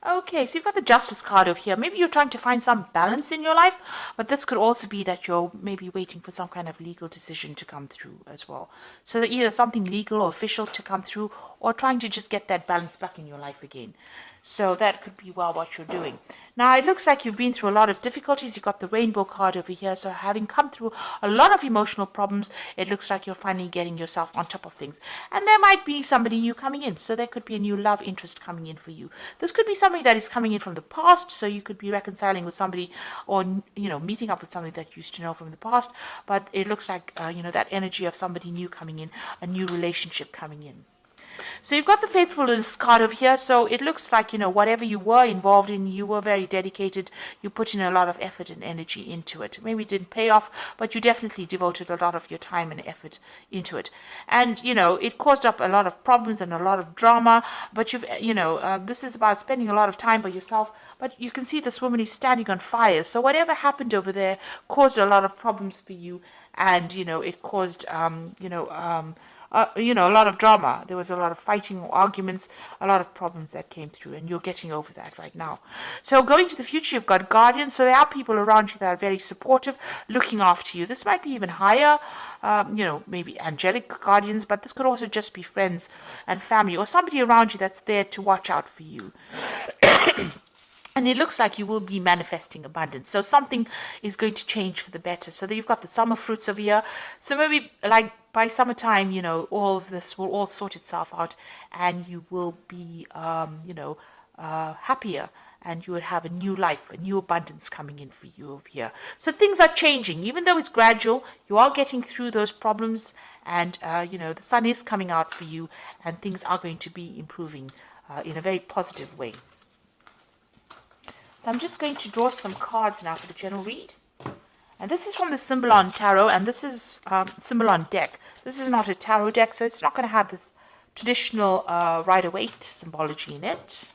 Okay, so you've got the Justice card over here. Maybe you're trying to find some balance in your life, but this could also be that you're maybe waiting for some kind of legal decision to come through as well. So that either something legal or official to come through, or trying to just get that balance back in your life again. So that could be well what you're doing. Now it looks like you've been through a lot of difficulties. You've got the rainbow card over here. So having come through a lot of emotional problems, it looks like you're finally getting yourself on top of things. And there might be somebody new coming in. So there could be a new love interest coming in for you. This could be somebody that is coming in from the past. So you could be reconciling with somebody, or, meeting up with somebody that you used to know from the past. But it looks like, that energy of somebody new coming in, a new relationship coming in. So you've got the faithfulness card over here. So it looks like, whatever you were involved in, you were very dedicated. You put in a lot of effort and energy into it. Maybe it didn't pay off, but you definitely devoted a lot of your time and effort into it. And, it caused up a lot of problems and a lot of drama. But this is about spending a lot of time by yourself. But you can see this woman is standing on fire. So whatever happened over there caused a lot of problems for you. And, it caused, a lot of drama. There was a lot of fighting, arguments, a lot of problems that came through, and you're getting over that right now. So going to the future, you've got guardians. So there are people around you that are very supportive, looking after you. This might be even higher, maybe angelic guardians, but this could also just be friends and family, or somebody around you that's there to watch out for you. And it looks like you will be manifesting abundance. So something is going to change for the better. So that you've got the summer fruits over here. So maybe like by summertime, all of this will all sort itself out, and you will be, happier, and you will have a new life, a new abundance coming in for you over here. So things are changing, even though it's gradual. You are getting through those problems, and the sun is coming out for you, and things are going to be improving in a very positive way. So I'm just going to draw some cards now for the general read. And this is from the Symbolon Tarot, and this is Symbolon deck. This is not a tarot deck, so it's not going to have this traditional Rider-Waite symbology in it.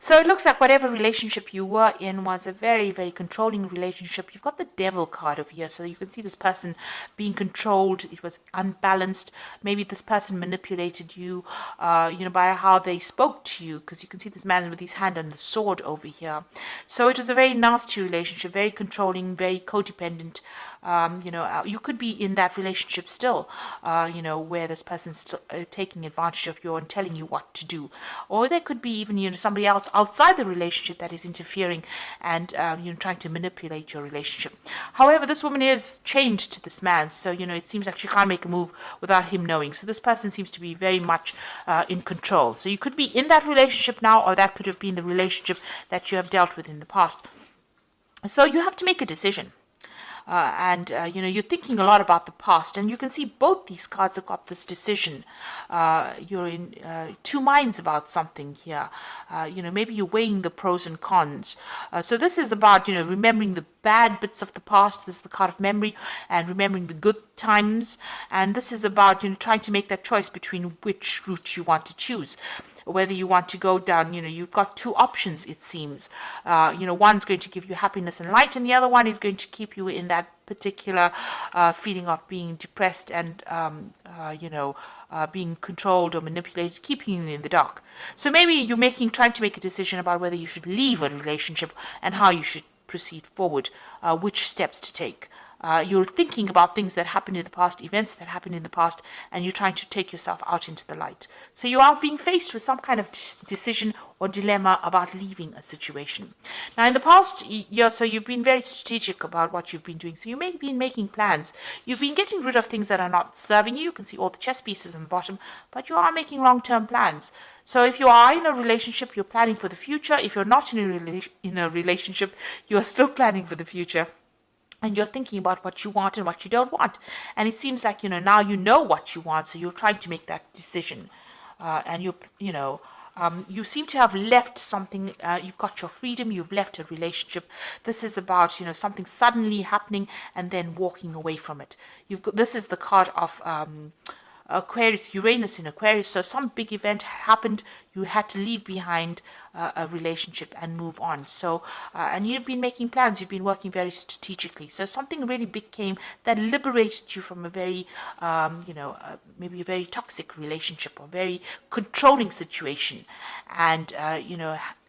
So it looks like whatever relationship you were in was a very, very controlling relationship. You've got the Devil card over here, so you can see this person being controlled. It was unbalanced. Maybe this person manipulated you, by how they spoke to you, because you can see this man with his hand on the sword over here. So it was a very nasty relationship, very controlling, very codependent. You could be in that relationship still, where this person's still taking advantage of you and telling you what to do. Or there could be even, somebody else outside the relationship that is interfering and, trying to manipulate your relationship. However, this woman is chained to this man, so, it seems like she can't make a move without him knowing. So this person seems to be very much in control. So you could be in that relationship now, or that could have been the relationship that you have dealt with in the past. So you have to make a decision. You're thinking a lot about the past, and you can see both these cards have got this decision. You're in two minds about something here. Maybe you're weighing the pros and cons. So this is about, remembering the bad bits of the past. This is the card of memory, and remembering the good times. And this is about, trying to make that choice between which route you want to choose. Whether you want to go down, you've got two options, it seems. One's going to give you happiness and light, and the other one is going to keep you in that particular feeling of being depressed and, being controlled or manipulated, keeping you in the dark. So maybe you're trying to make a decision about whether you should leave a relationship and how you should proceed forward, which steps to take. You're thinking about things that happened in the past, events that happened in the past, and you're trying to take yourself out into the light. So you are being faced with some kind of decision or dilemma about leaving a situation. Now, in the past year, so you've been very strategic about what you've been doing. So you may have been making plans. You've been getting rid of things that are not serving you. You can see all the chess pieces on the bottom, but you are making long-term plans. So if you are in a relationship, you're planning for the future. If you're not in a relationship, you are still planning for the future. And you're thinking about what you want and what you don't want. And it seems like, now you know what you want, so you're trying to make that decision. You seem to have left something. You've got your freedom, you've left a relationship. This is about, something suddenly happening and then walking away from it. This is the card of Aquarius, Uranus in Aquarius. So some big event happened. You had to leave behind a relationship and move on. So, and you've been making plans. You've been working very strategically. So something really big came that liberated you from a very, maybe a very toxic relationship or very controlling situation, and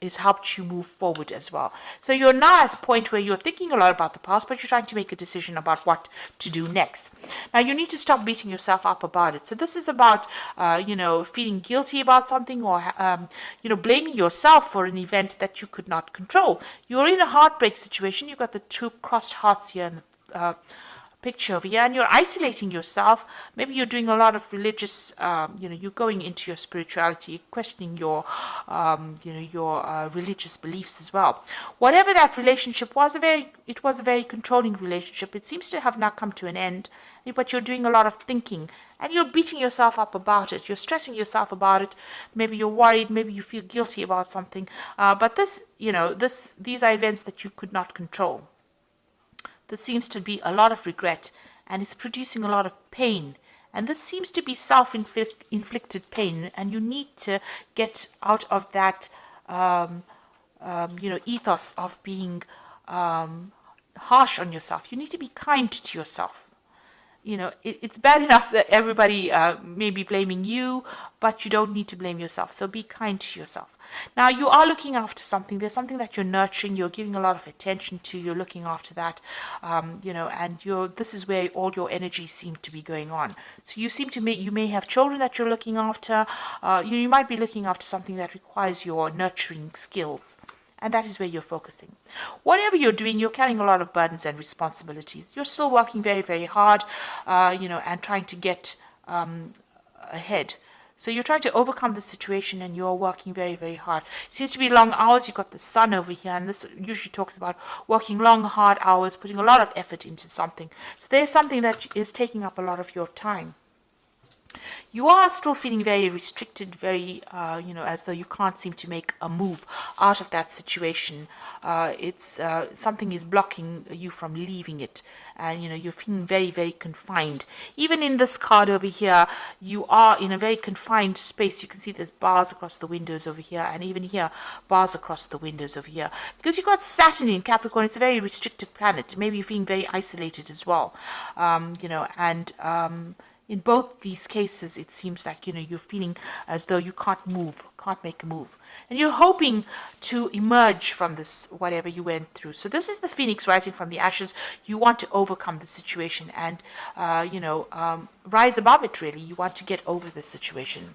it's helped you move forward as well. So you're now at the point where you're thinking a lot about the past, but you're trying to make a decision about what to do next. Now you need to stop beating yourself up about it. So this is about, feeling guilty about something, or, blaming yourself for an event that you could not control. You're in a heartbreak situation. You've got the two crossed hearts here in the picture over here, and you're isolating yourself. Maybe you're doing a lot of religious, you're going into your spirituality, questioning your religious beliefs as well. Whatever that relationship was, it was a very controlling relationship. It seems to have now come to an end, but you're doing a lot of thinking, and you're beating yourself up about it. You're stressing yourself about it. Maybe you're worried. Maybe you feel guilty about something. But these are events that you could not control. There seems to be a lot of regret, and it's producing a lot of pain. And this seems to be self-inflicted pain, and you need to get out of that, ethos of being harsh on yourself. You need to be kind to yourself. It's bad enough that everybody may be blaming you, but you don't need to blame yourself. So be kind to yourself. Now, you are looking after something. There's something that you're nurturing. You're giving a lot of attention to. You're looking after that, and this is where all your energies seem to be going on. So you may have children that you're looking after. You might be looking after something that requires your nurturing skills. And that is where you're focusing. Whatever you're doing, you're carrying a lot of burdens and responsibilities. You're still working very, very hard, and trying to get ahead. So you're trying to overcome the situation, and you're working very, very hard. It seems to be long hours. You've got the sun over here, and this usually talks about working long, hard hours, putting a lot of effort into something. So there's something that is taking up a lot of your time. You are still feeling very restricted, very, as though you can't seem to make a move out of that situation. Something is blocking you from leaving it. And, you're feeling very, very confined. Even in this card over here, you are in a very confined space. You can see there's bars across the windows over here. And even here, bars across the windows over here. Because you've got Saturn in Capricorn. It's a very restrictive planet. Maybe you're feeling very isolated as well. In both these cases, it seems like, you're feeling as though you can't make a move. And you're hoping to emerge from this, whatever you went through. So this is the phoenix rising from the ashes. You want to overcome the situation and, rise above it, really. You want to get over the situation.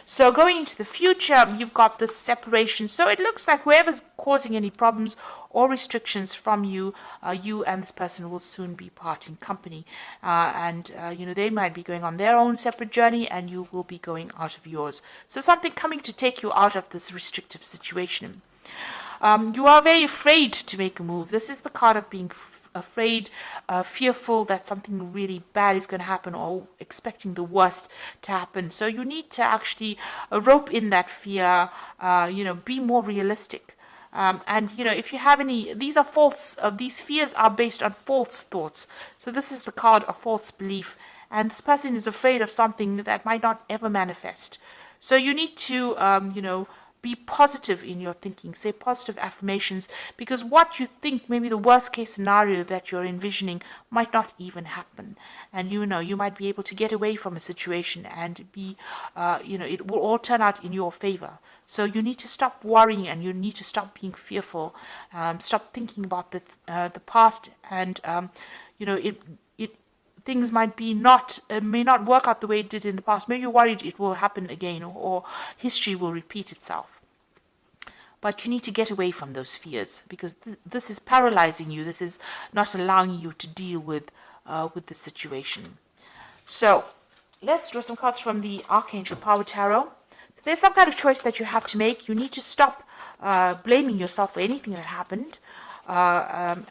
So going into the future, you've got this separation. So it looks like whoever's causing any problems or restrictions from you, you and this person will soon be parting company. They might be going on their own separate journey, and you will be going out of yours. So something coming to take you out of this restrictive situation. You are very afraid to make a move. This is the card of being afraid, fearful that something really bad is going to happen, or expecting the worst to happen. So you need to actually rope in that fear, be more realistic. If you have any, these are false, these fears are based on false thoughts. So this is the card of false belief. And this person is afraid of something that might not ever manifest. So you need to, be positive in your thinking, say positive affirmations, because what you think, maybe the worst case scenario that you're envisioning, might not even happen. And you might be able to get away from a situation and be, it will all turn out in your favor. So you need to stop worrying, and you need to stop being fearful, stop thinking about the past, and, things may not work out the way it did in the past. Maybe you're worried it will happen again, or history will repeat itself. But you need to get away from those fears, because this is paralyzing you. This is not allowing you to deal with the situation. So let's draw some cards from the Archangel Power Tarot. So there's some kind of choice that you have to make. You need to stop blaming yourself for anything that happened. And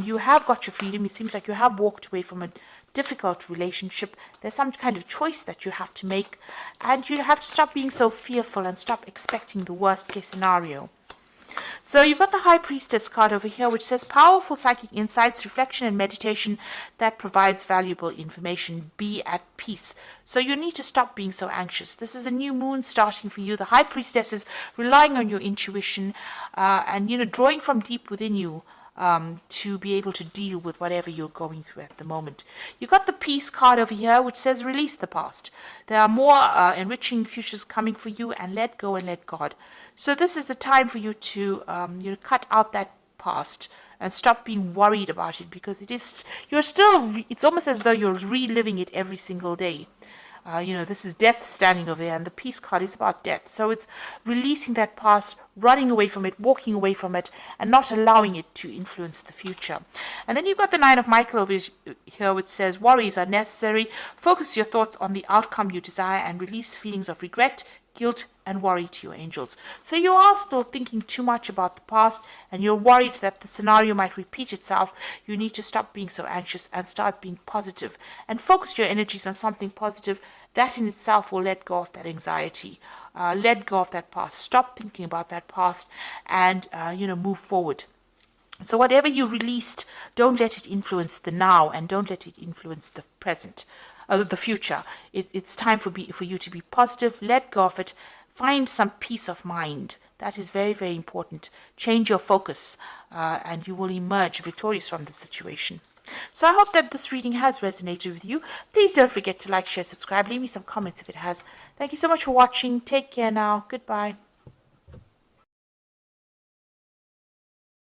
you have got your freedom. It seems like you have walked away from a difficult relationship. There's some kind of choice that you have to make, and you have to stop being so fearful and stop expecting the worst case scenario. So you've got the High Priestess card over here, which says powerful psychic insights, reflection, and meditation that provides valuable information. Be at peace. So you need to stop being so anxious. This is a new moon starting for you. The High Priestess is relying on your intuition and, drawing from deep within you to be able to deal with whatever you're going through at the moment. You've got the Peace card over here, which says release the past. There are more enriching futures coming for you, and let go and let God. So this is a time for you to cut out that past and stop being worried about it, because it's almost as though you're reliving it every single day. This is death standing over there, and the Peace card is about death. So it's releasing that past, running away from it, walking away from it, and not allowing it to influence the future. And then you've got the Nine of Michael over here, which says worries are necessary. Focus your thoughts on the outcome you desire and release feelings of regret, guilt, and worry to your angels. So you are still thinking too much about the past, and you're worried that the scenario might repeat itself. You need to stop being so anxious and start being positive and focus your energies on something positive. That in itself will let go of that anxiety, let go of that past, stop thinking about that past, and move forward. So whatever you released, don't let it influence the now, and don't let it influence the present, the future. It's time for you to be positive. Let go of it. Find some peace of mind. That is very, very important. Change your focus, and you will emerge victorious from the situation. So I hope that this reading has resonated with you. Please don't forget to like, share, subscribe. Leave me some comments if it has. Thank you so much for watching. Take care now. Goodbye.